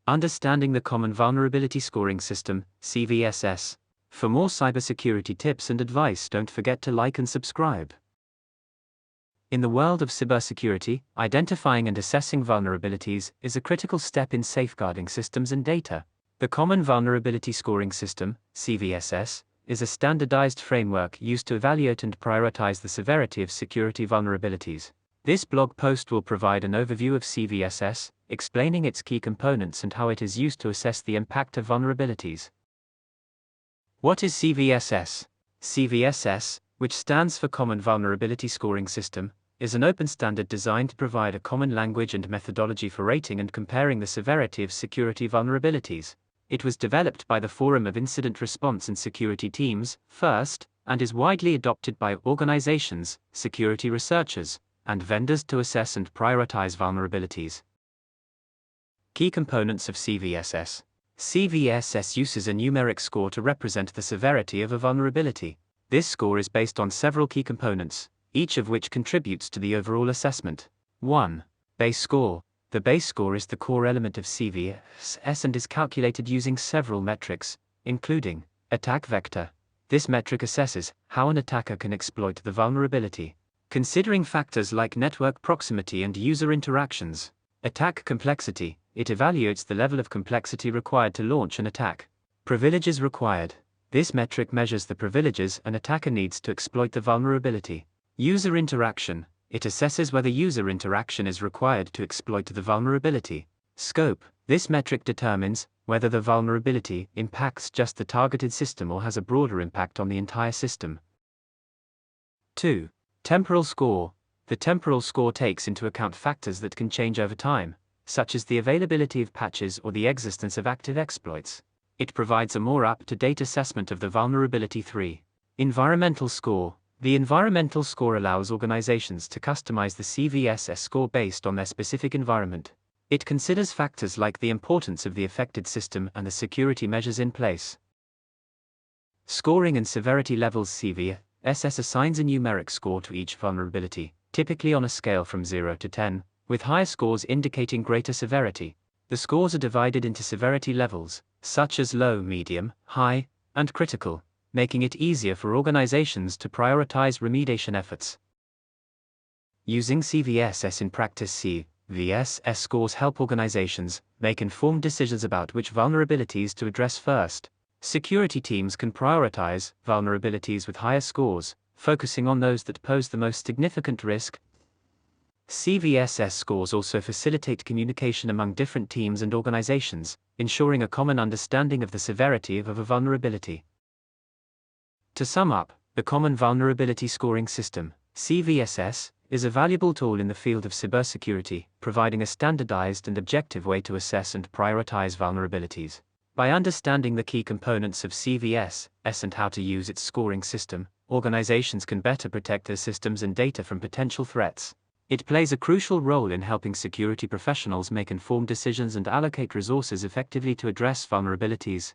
Understanding the Common Vulnerability Scoring System, CVSS. For more cybersecurity tips and advice, don't forget to like and subscribe. In the world of cybersecurity, identifying and assessing vulnerabilities is a critical step in safeguarding systems and data. The Common Vulnerability Scoring System, CVSS, is a standardized framework used to evaluate and prioritize the severity of security vulnerabilities. This blog post will provide an overview of CVSS, explaining its key components and how it is used to assess the impact of vulnerabilities. What is CVSS? CVSS, which stands for Common Vulnerability Scoring System, is an open standard designed to provide a common language and methodology for rating and comparing the severity of security vulnerabilities. It was developed by the Forum of Incident Response and Security Teams, FIRST, and is widely adopted by organizations, security researchers, and vendors to assess and prioritize vulnerabilities. Key components of CVSS. CVSS uses a numeric score to represent the severity of a vulnerability. This score is based on several key components, each of which contributes to the overall assessment. 1. Base score. The base score is the core element of CVSS and is calculated using several metrics, including attack vector. This metric assesses how an attacker can exploit the vulnerability, considering factors like network proximity and user interactions. Attack complexity. It evaluates the level of complexity required to launch an attack. Privileges required. This metric measures the privileges an attacker needs to exploit the vulnerability. User interaction. It assesses whether user interaction is required to exploit the vulnerability. Scope. This metric determines whether the vulnerability impacts just the targeted system or has a broader impact on the entire system. 2. Temporal score. The temporal score takes into account factors that can change over time, such as the availability of patches or the existence of active exploits. It provides a more up-to-date assessment of the vulnerability. 3. Environmental score. The environmental score allows organizations to customize the CVSS score based on their specific environment. It considers factors like the importance of the affected system and the security measures in place. Scoring and severity levels. CVSS assigns a numeric score to each vulnerability, typically on a scale from 0 to 10, with higher scores indicating greater severity. The scores are divided into severity levels, such as low, medium, high, and critical, making it easier for organizations to prioritize remediation efforts. Using CVSS in practice. CVSS scores help organizations make informed decisions about which vulnerabilities to address first. Security teams can prioritize vulnerabilities with higher scores, focusing on those that pose the most significant risk. CVSS scores also facilitate communication among different teams and organizations, ensuring a common understanding of the severity of a vulnerability. To sum up, the Common Vulnerability Scoring System, CVSS, is a valuable tool in the field of cybersecurity, providing a standardized and objective way to assess and prioritize vulnerabilities. By understanding the key components of CVSS and how to use its scoring system, organizations can better protect their systems and data from potential threats. It plays a crucial role in helping security professionals make informed decisions and allocate resources effectively to address vulnerabilities.